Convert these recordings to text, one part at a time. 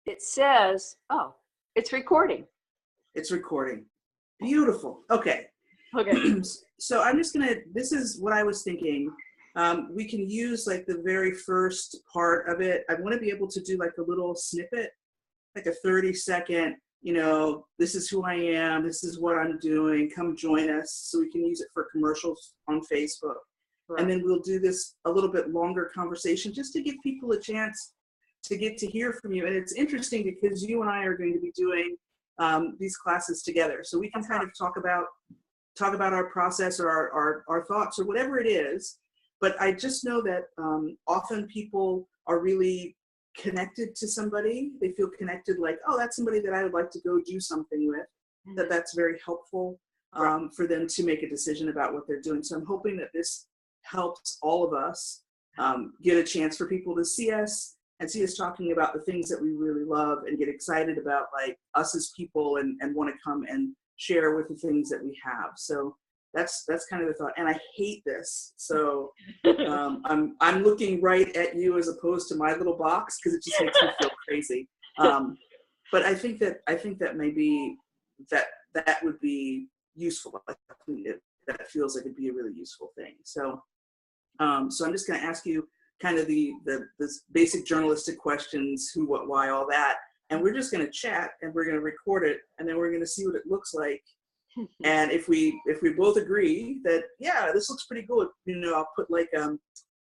It says, oh, it's recording. It's recording. Beautiful. Okay. Okay. So I'm just gonna, this is what I was thinking. We can use like the very first part of it. I want to be able to do like a little snippet, like a 30-second, this is who I am, this is what I'm doing, come join us. So we can use it for commercials on Facebook. Right. And then we'll do this a little bit longer conversation just to give people a chance to get to hear from you. And it's interesting because you and I are going to be doing these classes together. So we can kind of talk about our process or our thoughts or whatever it is. But I just know that often people are really connected to somebody. They feel connected, like, oh, that's somebody that I would like to go do something with. Mm-hmm. That's very helpful for them to make a decision about what they're doing. So I'm hoping that this helps all of us get a chance for people to see us and see us talking about the things that we really love and get excited about, like, us as people and want to come and share with the things that we have. So that's kind of the thought. And I hate this. So I'm looking right at you as opposed to my little box because it just makes me feel crazy. But I think that maybe that would be useful. That feels like it'd be a really useful thing. So I'm just going to ask you kind of the basic journalistic questions, who, what, why, all that. And we're just going to chat and we're going to record it and then we're going to see what it looks like. And if we both agree that, yeah, this looks pretty good, I'll put like a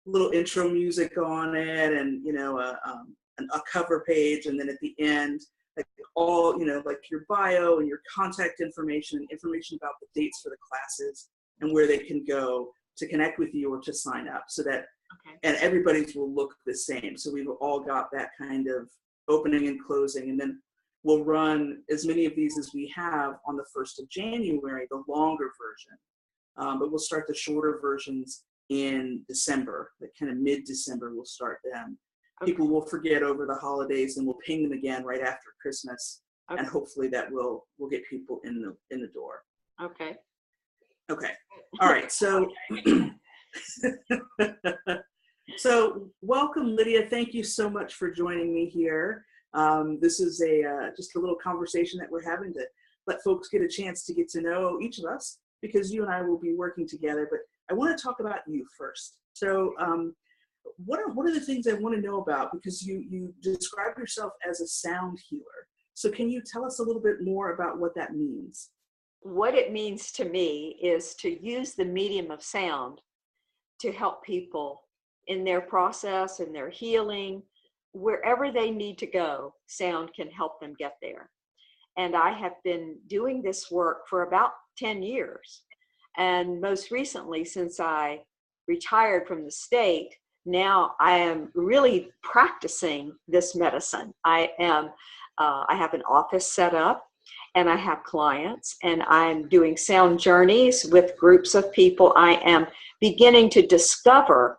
little intro music on it and, a cover page. And then at the end, like all, like your bio and your contact information about the dates for the classes and where they can go to connect with you or to sign up, so that, okay. And everybody's will look the same. So we've all got that kind of opening and closing. And then we'll run as many of these as we have on the 1st of January, the longer version. But we'll start the shorter versions in December, like kind of mid-December, we'll start them. Okay. People will forget over the holidays and we'll ping them again right after Christmas. Okay. And hopefully that will get people in the door. Okay. Okay. All right. So, so welcome, Lydia. Thank you so much for joining me here. This is just a little conversation that we're having to let folks get a chance to get to know each of us, because you and I will be working together. But I want to talk about you first. So what are the things I want to know about? Because you describe yourself as a sound healer. So can you tell us a little bit more about what that means? What it means to me is to use the medium of sound to help people in their process, in their healing. Wherever they need to go, sound can help them get there. And I have been doing this work for about 10 years. And most recently, since I retired from the state, now I am really practicing this medicine. I have an office set up and I have clients and I'm doing sound journeys with groups of people. I am beginning to discover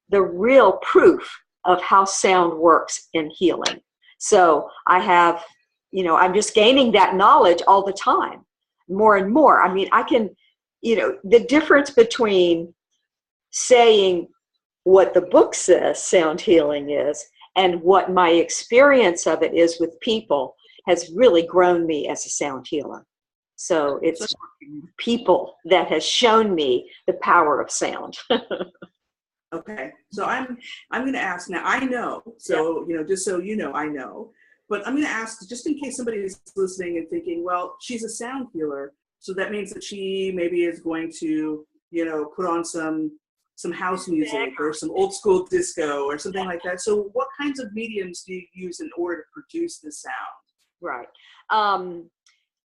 the real proof of how sound works in healing. So I have, I'm just gaining that knowledge all the time, more and more. I mean, I can, the difference between saying what the book says sound healing is and what my experience of it is with people has really grown me as a sound healer. So it's people that has shown me the power of sound. Okay, so I'm going to ask now. I know, so just so you know, I know, but I'm going to ask just in case somebody is listening and thinking, well, she's a sound healer, so that means that she maybe is going to, put on some house music or some old school disco or something like that. So what kinds of mediums do you use in order to produce the sound? Right.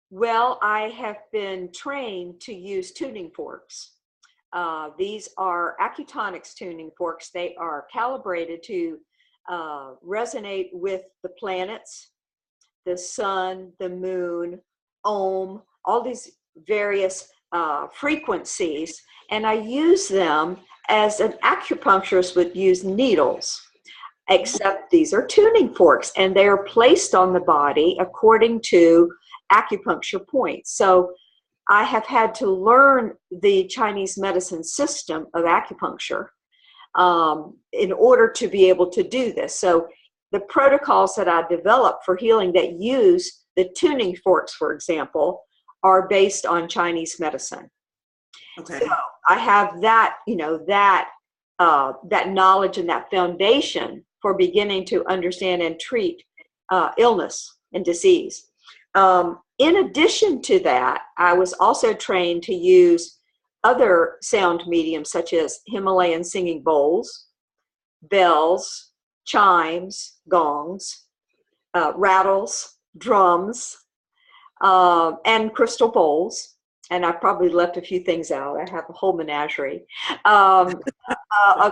Well, I have been trained to use tuning forks. These are Accutonics tuning forks. They are calibrated to resonate with the planets, the sun, the moon, ohm, all these various frequencies. And I use them as an acupuncturist would use needles, except these are tuning forks and they are placed on the body according to acupuncture points. So I have had to learn the Chinese medicine system of acupuncture in order to be able to do this. So the protocols that I developed for healing that use the tuning forks, for example, are based on Chinese medicine. Okay. So I have that, that knowledge and that foundation for beginning to understand and treat illness and disease. In addition to that, I was also trained to use other sound mediums such as Himalayan singing bowls, bells, chimes, gongs, rattles, drums, and crystal bowls. And I probably left a few things out. I have a whole menagerie of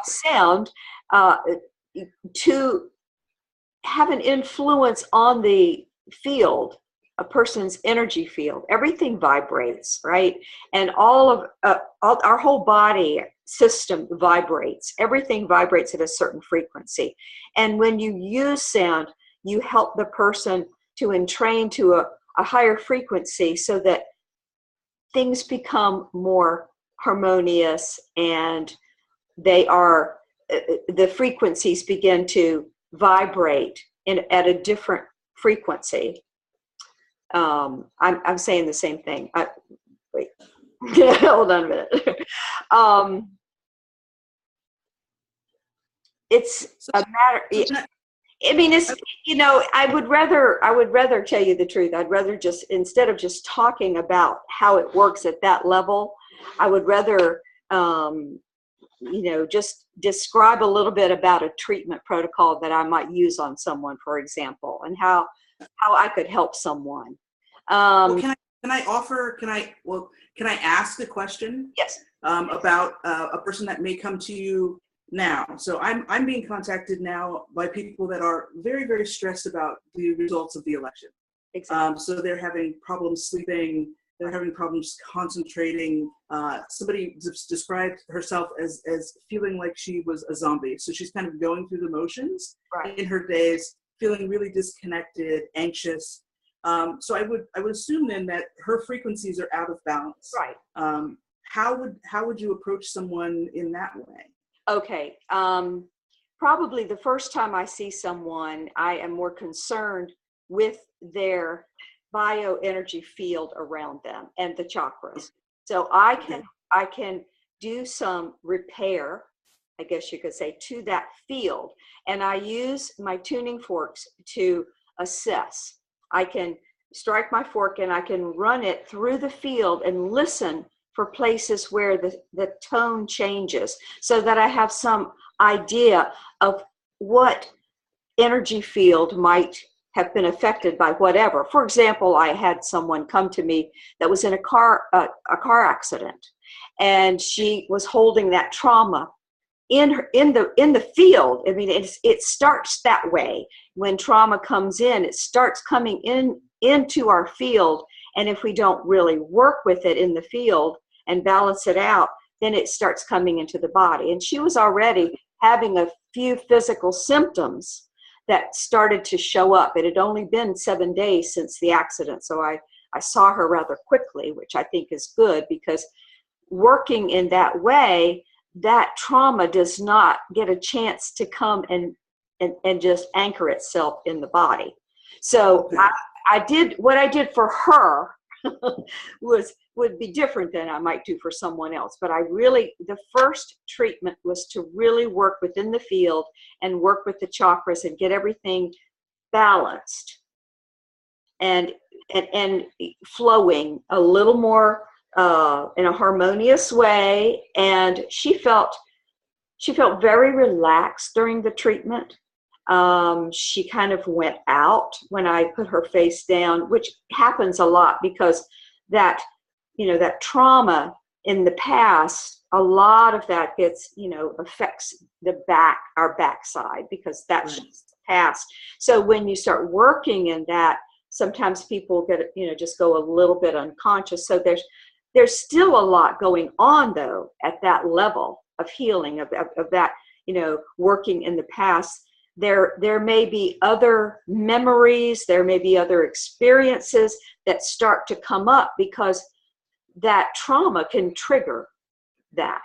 sound to have an influence on the field, a person's energy field. Everything vibrates, right? And all our whole body system vibrates. Everything vibrates at a certain frequency. And when you use sound, you help the person to entrain to a higher frequency so that things become more harmonious, and the frequencies begin to vibrate at a different frequency. I'm saying the same thing. Wait, hold on a minute. It's a matter. I mean, it's, I would rather tell you the truth. I'd rather just, instead of just talking about how it works at that level, I would rather, just describe a little bit about a treatment protocol that I might use on someone, for example, and how I could help someone. Well, can I ask a question? Yes. About a person that may come to you now. So I'm being contacted now by people that are very, very stressed about the results of the election. Exactly. So they're having problems sleeping. They're having problems concentrating. Somebody described herself as feeling like she was a zombie. So she's kind of going through the motions in her days, feeling really disconnected, anxious. So I would assume then that her frequencies are out of balance. Right. How would you approach someone in that way? Okay. Probably the first time I see someone, I am more concerned with their bioenergy field around them and the chakras. So I can do some repair, I guess you could say, to that field. And I use my tuning forks to assess. I can strike my fork and I can run it through the field and listen for places where the tone changes, so that I have some idea of what energy field might have been affected by whatever. For example, I had someone come to me that was in a car accident, and she was holding that trauma in the field. I mean, it starts that way. When trauma comes in, it starts coming into our field, and if we don't really work with it in the field and balance it out, then it starts coming into the body. And she was already having a few physical symptoms that started to show up. It had only been 7 days since the accident, so I saw her rather quickly, which I think is good, because working in that way, that trauma does not get a chance to come and just anchor itself in the body. So what I did for her would be different than I might do for someone else. But the first treatment was to really work within the field and work with the chakras and get everything balanced and flowing a little more in a harmonious way. And she felt very relaxed during the treatment. She kind of went out when I put her face down, which happens a lot because that trauma in the past, a lot of that gets, affects our backside, because that's just the past. So when you start working in that, sometimes people get, just go a little bit unconscious. So there's still a lot going on, though, at that level of healing, of that, working in the past. There may be other memories, there may be other experiences that start to come up, because that trauma can trigger that.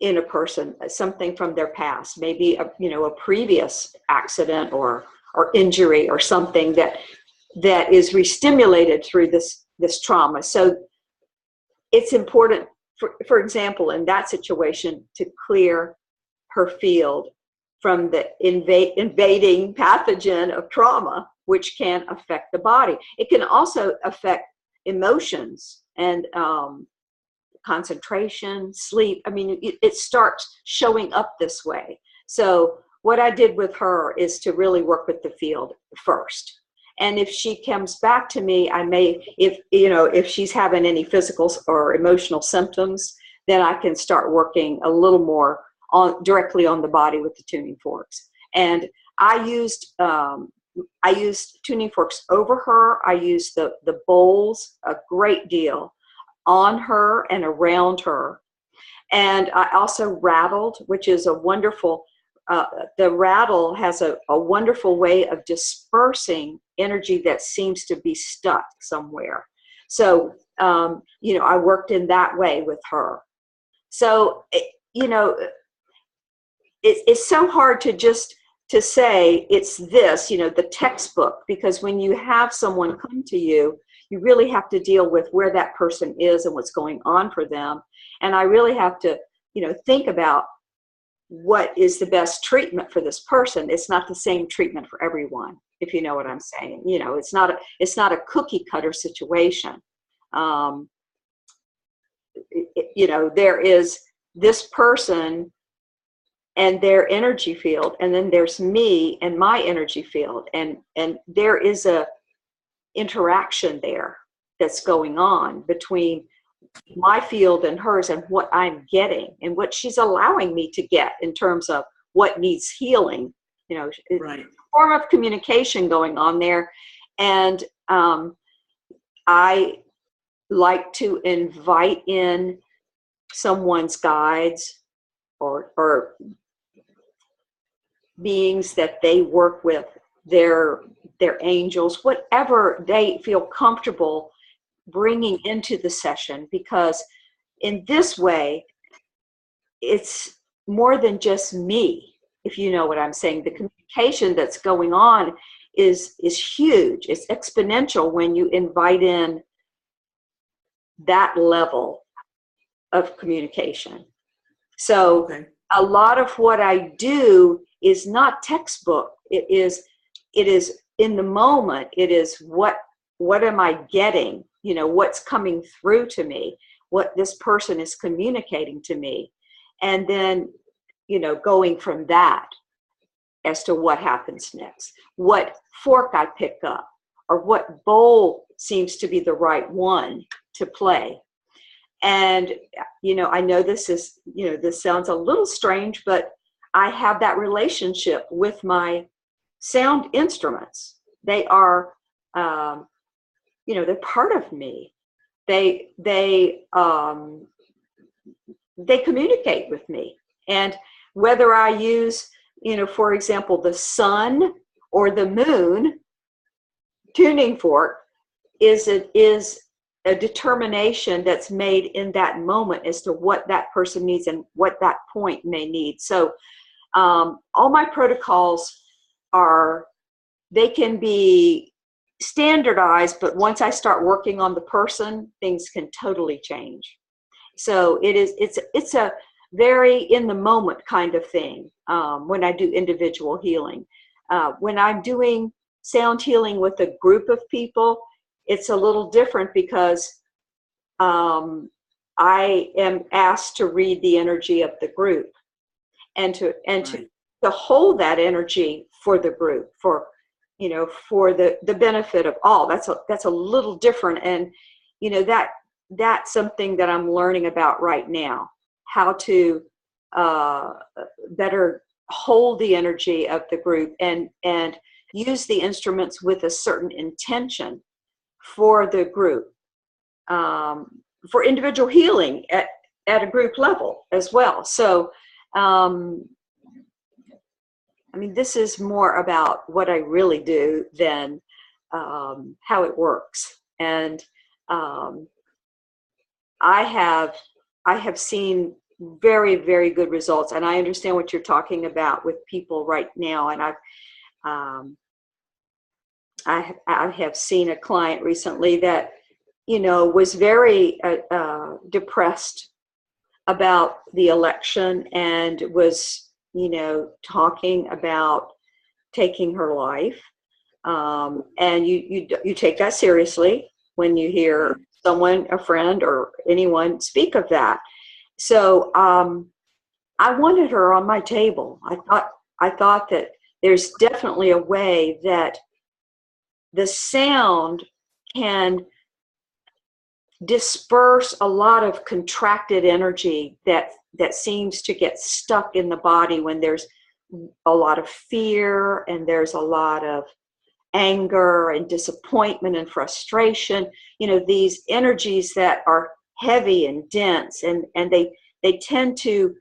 in a person, something from their past, maybe a previous accident or injury or something that is re-stimulated through this trauma. So it's important, for example, in that situation, to clear her field from the invading pathogen of trauma, which can affect the body. It can also affect emotions and concentration, sleep. I mean, it starts showing up this way. So what I did with her is to really work with the field first. And if she comes back to me, I may, if she's having any physical or emotional symptoms, then I can start working a little more directly on the body with the tuning forks. And I used tuning forks over her. I used the bowls a great deal on her and around her. And I also rattled, which is a wonderful, the rattle has a wonderful way of dispersing energy that seems to be stuck somewhere. So, I worked in that way with her. So, it's so hard to say it's this, the textbook, because when you have someone come to you, you really have to deal with where that person is and what's going on for them. And I really have to, think about what is the best treatment for this person. It's not the same treatment for everyone, if you know what I'm saying. It's not a cookie cutter situation. There is this person and their energy field, and then there's me and my energy field, and there is a interaction there that's going on between my field and hers, and what I'm getting and what she's allowing me to get in terms of what needs healing. Right. Form of communication going on there. And I like to invite in someone's guides or beings that they work with, their angels, whatever they feel comfortable bringing into the session, because in this way, it's more than just me, if you know what I'm saying. The communication that's going on is huge. It's exponential when you invite in that level of communication. So okay. A lot of what I do is not textbook. It is in the moment. It is what am I getting? What's coming through to me, what this person is communicating to me. And then, going from that as to what happens next, what fork I pick up, or what bowl seems to be the right one to play. And, I know this is, this sounds a little strange, but I have that relationship with my sound instruments. They are, they're part of me. They communicate with me. And whether I use, for example, the sun or the moon tuning fork is a determination that's made in that moment as to what that person needs and what that point may need. So all my protocols they can be standardized, but once I start working on the person, things can totally change. So it's a very in the moment kind of thing when I do individual healing. When I'm doing sound healing with a group of people, it's a little different because I am asked to read the energy of the group and to hold that energy for the group, for the benefit of all. That's a little different, and that's something that I'm learning about right now, how to better hold the energy of the group and use the instruments with a certain intention for the group, for individual healing at a group level as well. So this is more about what I really do than how it works. And I have seen very, very good results. And I understand what you're talking about with people right now. And um, I have seen a client recently that, was very depressed about the election and was, talking about taking her life. And you take that seriously when you hear someone, a friend or anyone speak of that. So I wanted her on my table. I thought that there's definitely a way that the sound can disperse a lot of contracted energy that seems to get stuck in the body when there's a lot of fear and there's a lot of anger and disappointment and frustration, these energies that are heavy and dense, and they tend to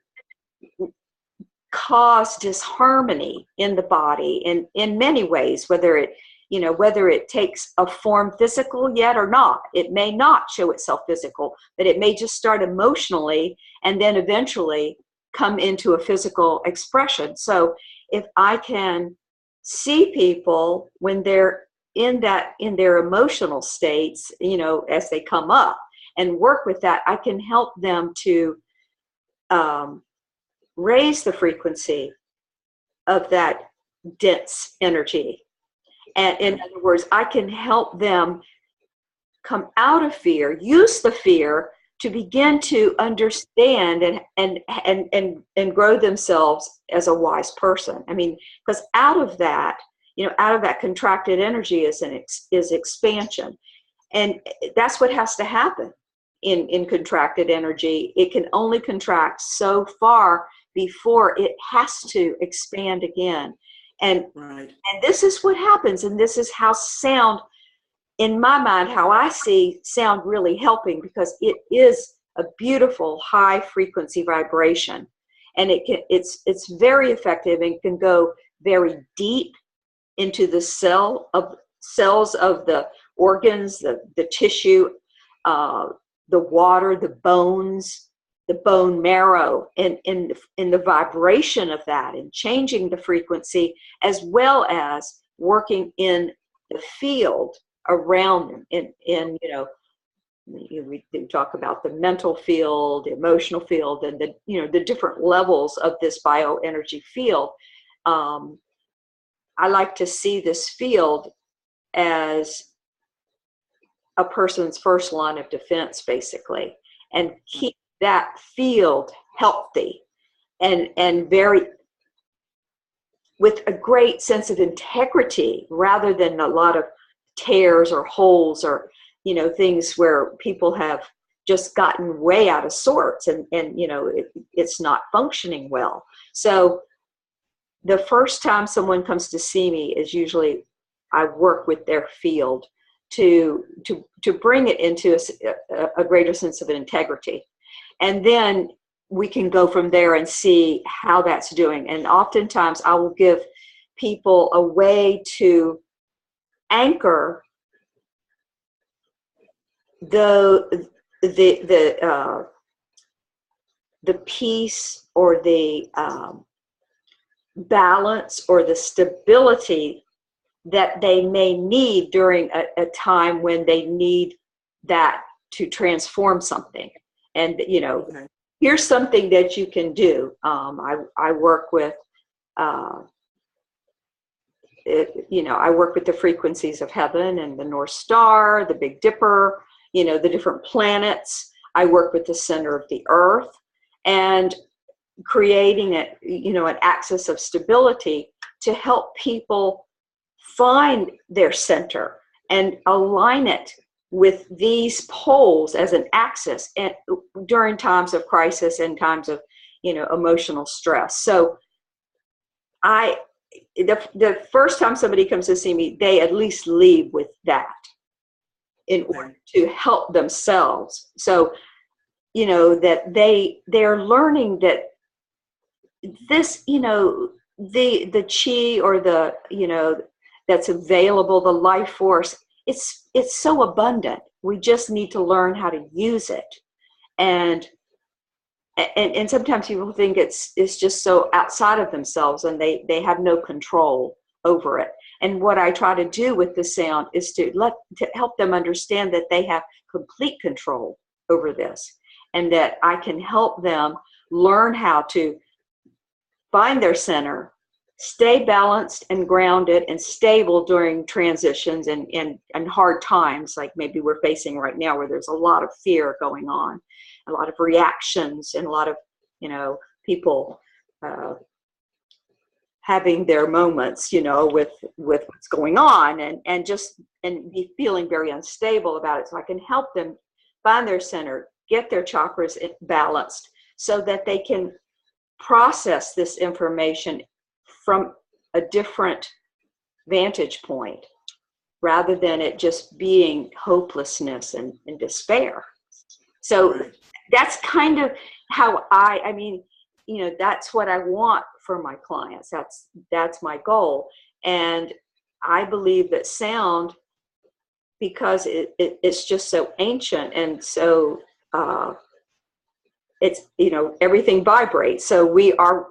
cause disharmony in the body in many ways, whether it takes a form physical yet or not. It may not show itself physical, but it may just start emotionally and then eventually come into a physical expression. So if I can see people when they're in their emotional states, as they come up, and work with that, I can help them to raise the frequency of that dense energy. And in other words, I can help them come out of fear, use the fear to begin to understand and grow themselves as a wise person. I mean, because out of that contracted energy is expansion. And that's what has to happen in contracted energy. It can only contract so far before it has to expand again. And this is what happens. And this is how sound, in my mind, how I see sound really helping, because it is a beautiful high frequency vibration. And it's very effective and can go very deep into the cells of the organs, the tissue, the water, the bones, the bone marrow, and in the vibration of that, and changing the frequency, as well as working in the field around them. We talk about the mental field, the emotional field, and the different levels of this bioenergy field. I like to see this field as a person's first line of defense, basically, and keep that field healthy and very, with a great sense of integrity, rather than a lot of tears or holes or things where people have just gotten way out of sorts and it's not functioning well. So the first time someone comes to see me is usually I work with their field to bring it into a greater sense of integrity. And then we can go from there and see how that's doing. And oftentimes I will give people a way to anchor the peace or the balance or the stability that they may need during a time when they need that to transform something. And here's something that you can do. I work with I work with the frequencies of heaven and the North Star, the Big Dipper, the different planets. I work with the center of the earth, and creating an axis of stability to help people find their center and align it with these poles as an axis and during times of crisis and times of emotional stress. So the first time somebody comes to see me, they at least leave with that in order to help themselves. So that they're learning that this the chi, or the that's available, the life force, it's so abundant. We just need to learn how to use it. And and sometimes people think it's just so outside of themselves and they have no control over it. And what I try to do with the sound is to help them understand that they have complete control over this, and that I can help them learn how to find their center, stay balanced and grounded and stable during transitions and hard times like maybe we're facing right now, where there's a lot of fear going on, a lot of reactions, and a lot of, people having their moments, with what's going on, and be feeling very unstable about it. So I can help them find their center, get their chakras balanced, so that they can process this information from a different vantage point, rather than it just being hopelessness and despair. So that's kind of how that's what I want for my clients. That's my goal. And I believe that sound, because it's just so ancient, and so it's, everything vibrates. So we are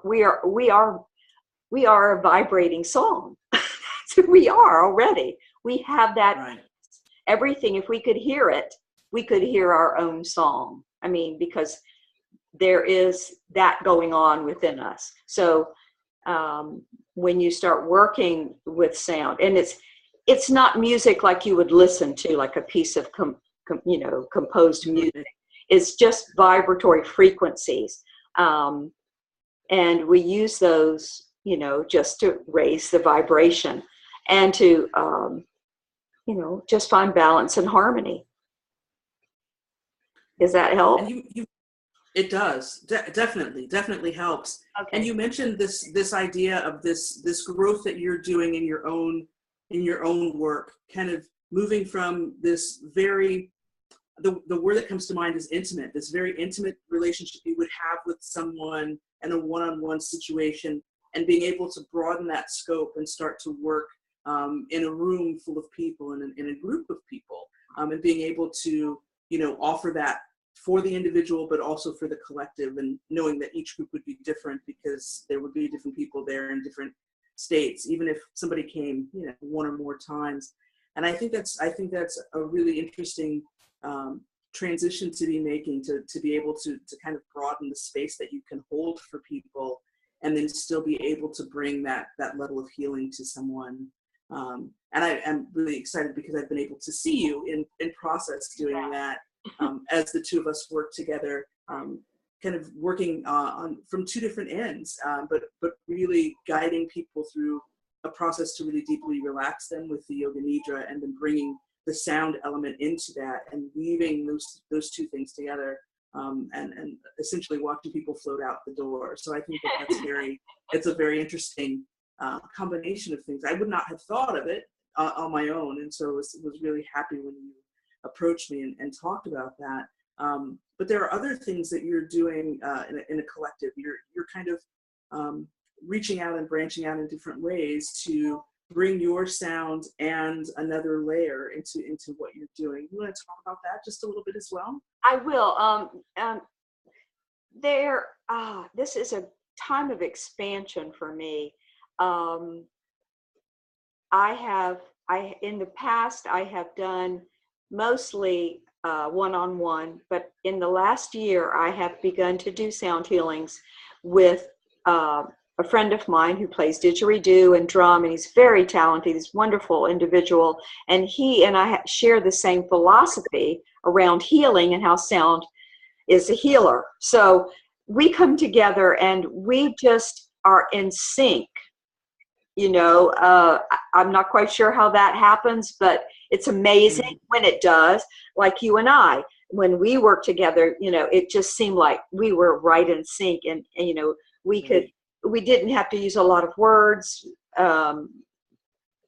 a vibrating song. So we are already. We have that. Right. Everything. If we could hear it, we could hear our own song. Because there is that going on within us. So when you start working with sound, and it's not music like you would listen to, like a piece of composed music. It's just vibratory frequencies, and we use those, just to raise the vibration and to just find balance and harmony. Does that help? And it does. Definitely helps. Okay. And you mentioned this idea of this growth that you're doing in your own work, kind of moving from this very, the word that comes to mind is intimate, this very intimate relationship you would have with someone in a one-on-one situation, and being able to broaden that scope and start to work in a room full of people and in a group of people, and being able to, offer that for the individual, but also for the collective, and knowing that each group would be different because there would be different people there in different states, even if somebody came, one or more times. And I think that's a really interesting transition to be making, to be able to kind of broaden the space that you can hold for people, and then still be able to bring that level of healing to someone. And I am really excited because I've been able to see you in process doing that, as the two of us work together, kind of working on from two different ends, but really guiding people through a process to really deeply relax them with the Yoga Nidra, and then bringing the sound element into that and weaving those two things together, and essentially watching people float out the door. So I think it's a very interesting combination of things. I would not have thought of it on my own, and so was really happy when you approached me and talked about that. But there are other things that you're doing in a collective. You're kind of reaching out and branching out in different ways to bring your sound and another layer into what you're doing. You want to talk about that just a little bit as well? I will. This is a time of expansion for me. In the past, I have done mostly one-on-one, but in the last year, I have begun to do sound healings with a friend of mine who plays didgeridoo and drum, and he's very talented. He's a wonderful individual, and he and I share the same philosophy around healing and how sound is a healer. So we come together and we just are in sync. I'm not quite sure how that happens, but it's amazing when it does. Like you and I, when we work together, it just seemed like we were right in sync, and we didn't have to use a lot of words.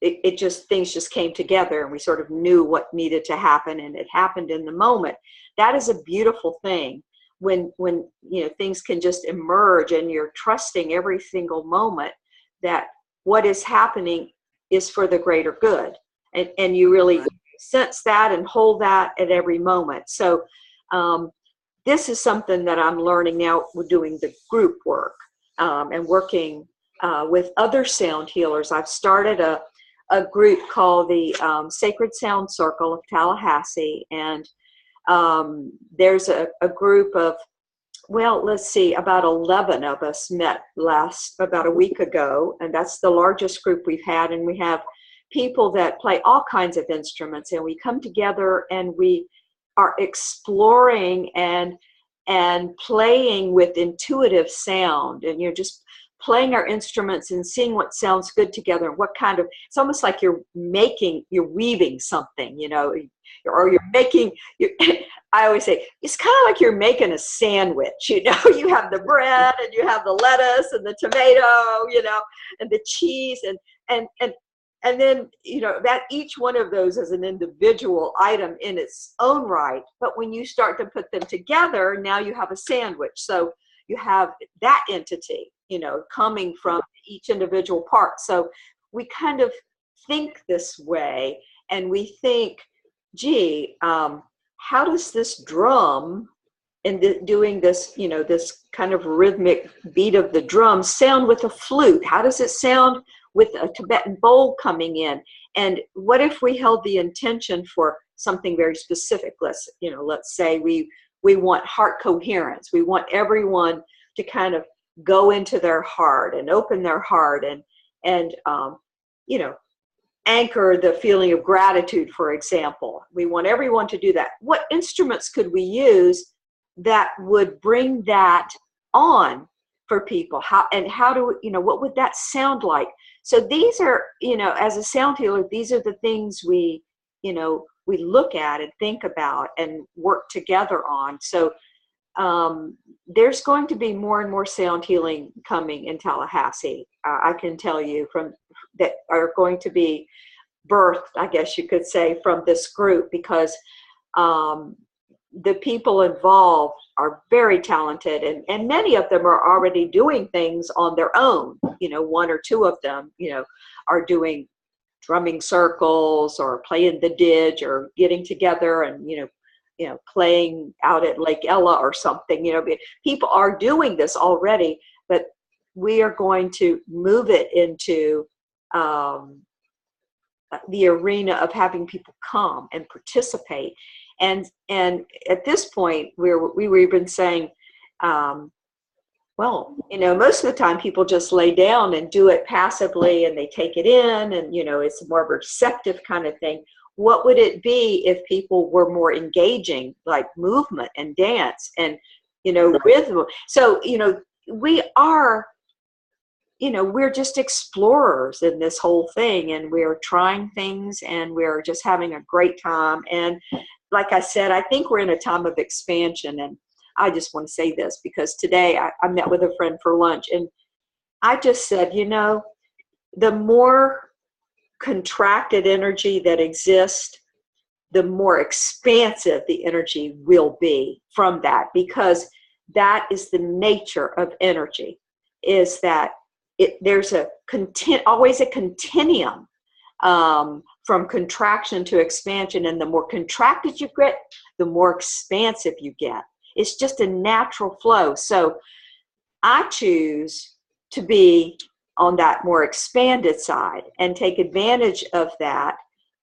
Things just came together, and we sort of knew what needed to happen, and it happened in the moment. That is a beautiful thing when things can just emerge, and you're trusting every single moment that what is happening is for the greater good. And you really sense that and hold that at every moment. So this is something that I'm learning now. We're doing the group work and working with other sound healers. I've started a group called the Sacred Sound Circle of Tallahassee, and there's a group of, well, let's see, about 11 of us met about a week ago, and that's the largest group we've had. And we have people that play all kinds of instruments, and we come together and we are exploring and playing with intuitive sound, and you're just playing our instruments and seeing what sounds good together, and what kind of, it's almost like you're weaving something, you know, or you're making, I always say, it's kind of like you're making a sandwich, you know, you have the bread and you have the lettuce and the tomato, you know, and the cheese, and then, you know, that each one of those is an individual item in its own right. But when you start to put them together, now you have a sandwich. So you have that entity, you know, coming from each individual part. So we kind of think this way, and we think, gee, how does this drum and doing this, you know, this kind of rhythmic beat of the drum sound with a flute? How does it sound with a Tibetan bowl coming in? And what if we held the intention for something very specific? Let's say we want heart coherence. We want everyone to kind of go into their heart and open their heart and you know, anchor the feeling of gratitude, for example. We want everyone to do that. What instruments could we use that would bring that on for people? How do, you know, what would that sound like? So these are, you know, as a sound healer, these are the things we, you know, we look at and think about and work together on. So there's going to be more and more sound healing coming in Tallahassee. I can tell you from that are going to be birthed, I guess you could say, from this group, because the people involved are very talented, and many of them are already doing things on their own. You know, one or two of them, you know, are doing drumming circles or playing the didge or getting together and, you know, playing out at Lake Ella or something. You know, people are doing this already, but we are going to move it into the arena of having people come and participate. And at this point, we were even saying, well, you know, most of the time people just lay down and do it passively, and they take it in, and, you know, it's more of a receptive kind of thing. What would it be if people were more engaging, like movement and dance and, you know, rhythm? So, you know, we are, you know, we're just explorers in this whole thing, and we're trying things, and we're just having a great time. And like I said, I think we're in a time of expansion. And I just want to say this, because today I met with a friend for lunch, and I just said, you know, the more contracted energy that exists, the more expansive the energy will be from that, because that is the nature of energy, is that there's always a continuum from contraction to expansion, and the more contracted you get, the more expansive you get. It's just a natural flow. So I choose to be on that more expanded side and take advantage of that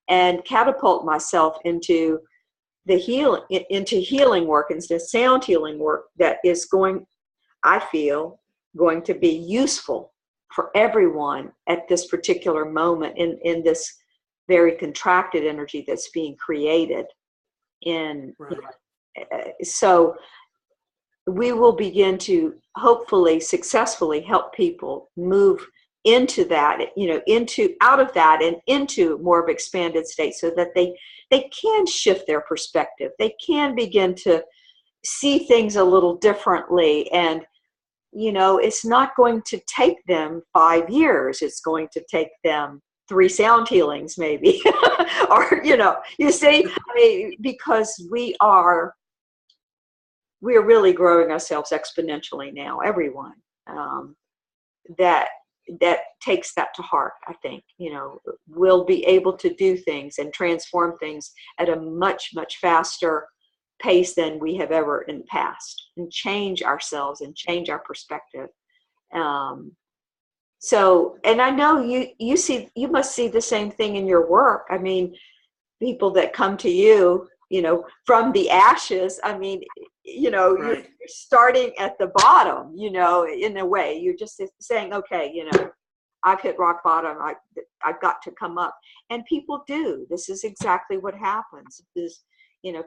and catapult myself into the healing work, into sound healing work that is going, I feel, going to be useful for everyone at this particular moment in this very contracted energy that's being created. So we will begin to hopefully successfully help people move into that, you know, out of that and into more of expanded state, so that they can shift their perspective. They can begin to see things a little differently. And, you know, it's not going to take them 5 years. It's going to take them 3 sound healings maybe. Or, you know, you see, I mean, because we are really growing ourselves exponentially now, everyone. That takes that to heart, I think. You know, we'll be able to do things and transform things at a much, much faster pace than we have ever in the past, and change ourselves and change our perspective. So, and I know you must see the same thing in your work. I mean, people that come to you, from the ashes. I mean, you're Right. starting at the bottom, in a way. You're just saying, okay, I've hit rock bottom. I've got to come up. And people do. This is exactly what happens. Is,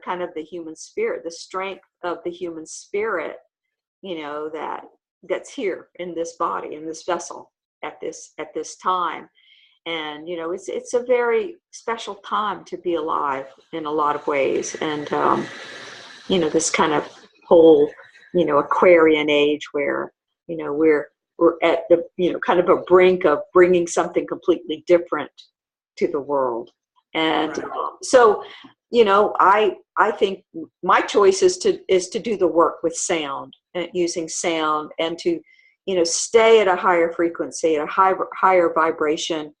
kind of the human spirit, the strength of the human spirit, that's here in this body, in this vessel at this time. And, it's a very special time to be alive in a lot of ways. And, this kind of whole, Aquarian age where, we're at the, kind of a brink of bringing something completely different to the world. And Right. So, I think my choice is to do the work with sound, and using sound, and to, stay at a higher frequency, at a higher vibration,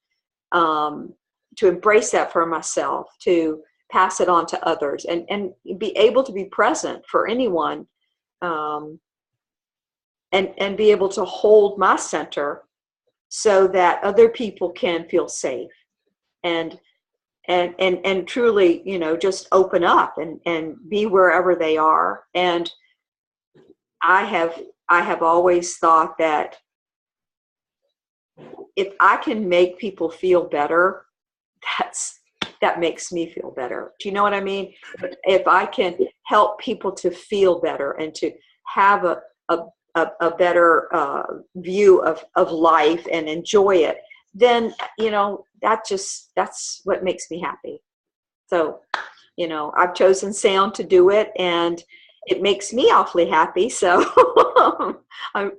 to embrace that for myself, to pass it on to others, and be able to be present for anyone, and be able to hold my center so that other people can feel safe and truly, just open up and be wherever they are. And I have always thought that if I can make people feel better, that makes me feel better. Do you know what I mean? If I can help people to feel better and to have a better view of life and enjoy it, then, that's what makes me happy. So, I've chosen sound to do it, and it makes me awfully happy. So, I'm,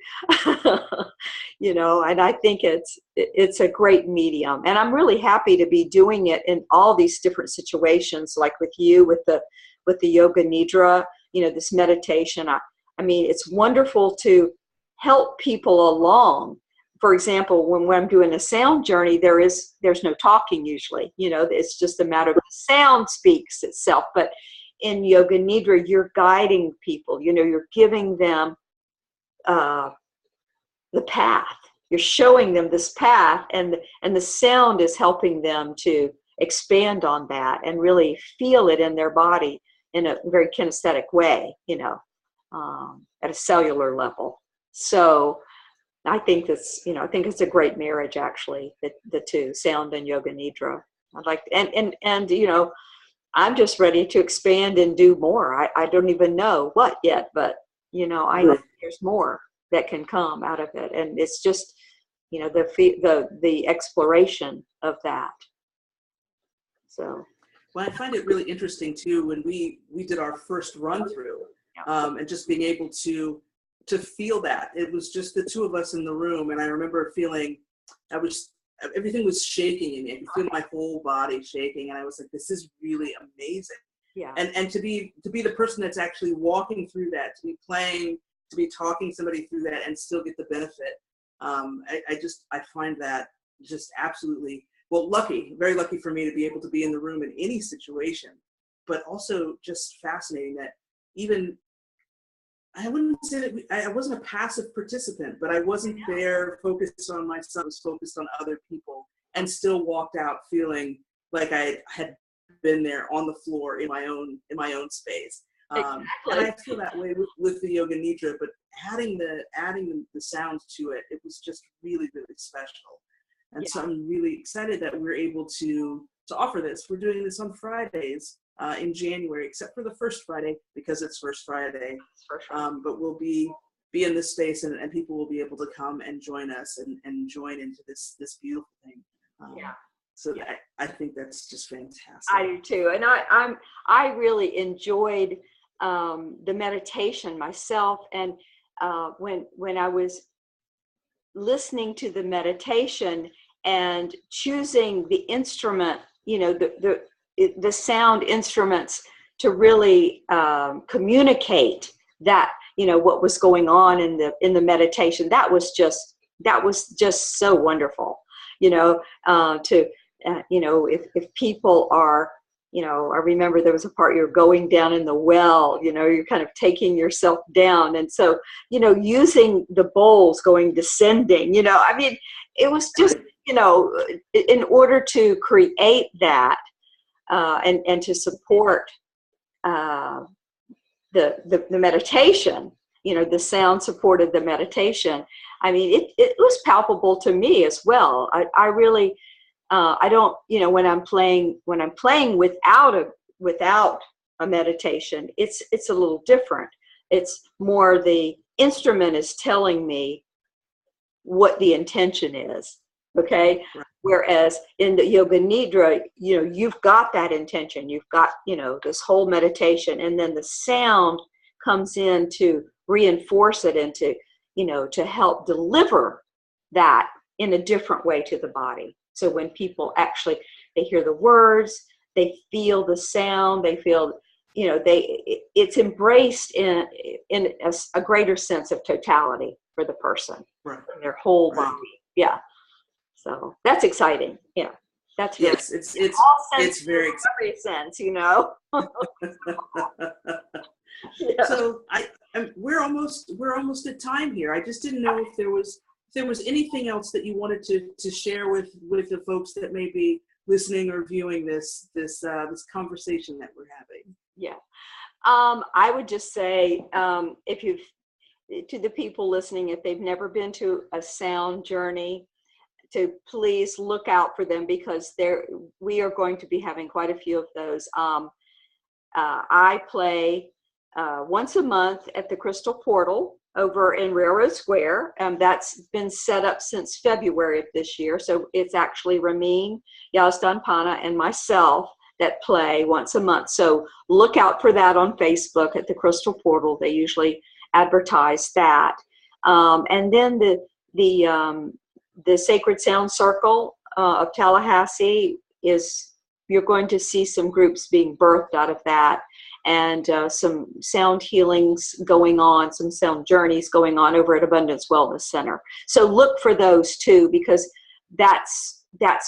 and I think it's a great medium, and I'm really happy to be doing it in all these different situations, like with you, with the Yoga Nidra, this meditation. I mean, it's wonderful to help people along. For example, when I'm doing a sound journey, there's no talking usually. It's just a matter of the sound speaks itself. But in Yoga Nidra, you're guiding people. You're giving them the path. You're showing them this path, and the sound is helping them to expand on that and really feel it in their body in a very kinesthetic way. At a cellular level. So I think it's a great marriage, actually, the two, sound and Yoga Nidra. I'd like and I'm just ready to expand and do more. I don't even know what yet, but I know there's more that can come out of it, and it's just the exploration of that. So. Well, I find it really interesting too when we did our first run through, and just being able to feel that. It was just the two of us in the room, and I remember feeling everything was shaking in me. I could feel my whole body shaking, and I was like, this is really amazing. Yeah. And to be the person that's actually walking through that, to be playing, to be talking somebody through that and still get the benefit. I find that just absolutely, well, very lucky for me to be able to be in the room in any situation, but also just fascinating that even, I wouldn't say that I wasn't a passive participant, but I wasn't there focused on myself, I was focused on other people, and still walked out feeling like I had been there on the floor in my own space. Exactly. And I feel that way with the Yoga Nidra, but adding the sound to it, it was just really, really special. And so I'm really excited that we're able to offer this. We're doing this on Fridays in January, except for the first Friday because it's First Friday. But we'll be in this space, and people will be able to come and join us and join into this beautiful thing. So I think that's just fantastic. I do too, and I really enjoyed the meditation myself, and when I was listening to the meditation and choosing the instrument, the sound instruments to really communicate that, what was going on in the meditation, that was just so wonderful. If people are I remember there was a part you're going down in the well, you're kind of taking yourself down. And so, using the bowls going descending, I mean, it was just, in order to create that and to support the meditation, the sound supported the meditation. I mean, it was palpable to me as well. I really, I don't, when I'm playing without a meditation, it's a little different. It's more the instrument is telling me what the intention is. Okay. Right. Whereas in the yoga nidra, you've got that intention, you've got, this whole meditation, and then the sound comes in to reinforce it and to, to help deliver that in a different way to the body. So when people actually, they hear the words, they feel the sound, they feel, it's embraced in a greater sense of totality for the person, right, their whole right. body. Yeah. So that's exciting. Yeah. That's really, yes, it's very exciting. every sense, Yeah. So we're almost at time here. I just didn't know if there was anything else that you wanted to share with the folks that may be listening or viewing this conversation that we're having. Yeah. I would just say, to the people listening, if they've never been to a sound journey, to please look out for them, because we are going to be having quite a few of those. I play once a month at the Crystal Portal over in Railroad Square. That's been set up since February of this year. So it's actually Ramin Yazdanpana and myself that play once a month. So look out for that on Facebook at the Crystal Portal. They usually advertise that. And then the Sacred Sound Circle of Tallahassee you're going to see some groups being birthed out of that, and some sound healings going on, some sound journeys going on over at Abundance Wellness Center. So look for those too, because that's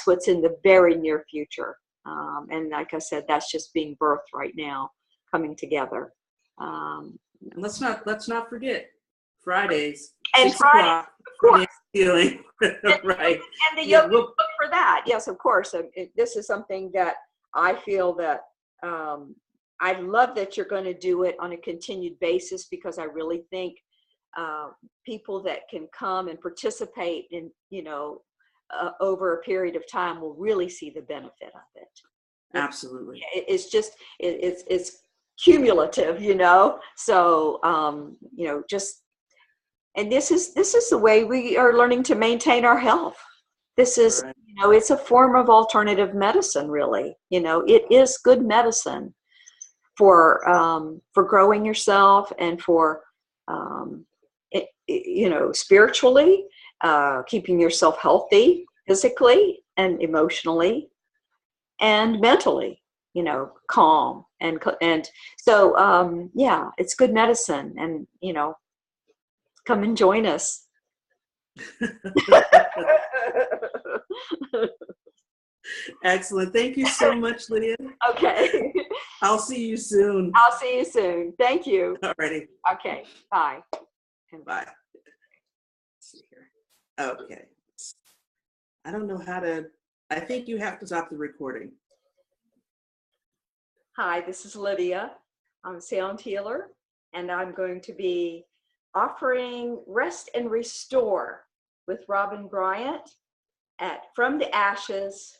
what's in the very near future. And like I said, that's just being birthed right now, coming together. And let's not forget Fridays. And Friday, Friday healing. Right. And the yoga book for that. Yes, of course. This is something that I feel that I love that you're going to do it on a continued basis, because I really think people that can come and participate in, over a period of time will really see the benefit of it. Absolutely. It's just, it's cumulative, so, just, and this is the way we are learning to maintain our health. This is, right. It's a form of alternative medicine, really. It is good medicine for growing yourself and for, spiritually, keeping yourself healthy physically and emotionally and mentally, calm. And so, yeah, it's good medicine, and, come and join us. Excellent. Thank you so much, Lydia. Okay. I'll see you soon. I'll see you soon. Thank you. Alrighty. Okay. Bye. Bye. Let's see here. Okay. I don't know how to. I think you have to stop the recording. Hi, this is Lydia. I'm a sound healer, and I'm going to be offering Rest and Restore with Robin Bryant at From the Ashes,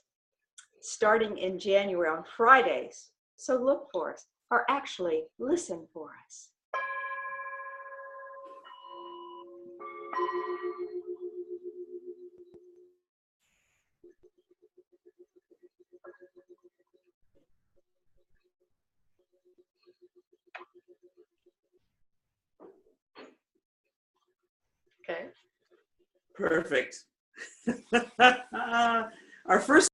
starting in January on Fridays. So look for us, or actually listen for us. Okay. Perfect. Our first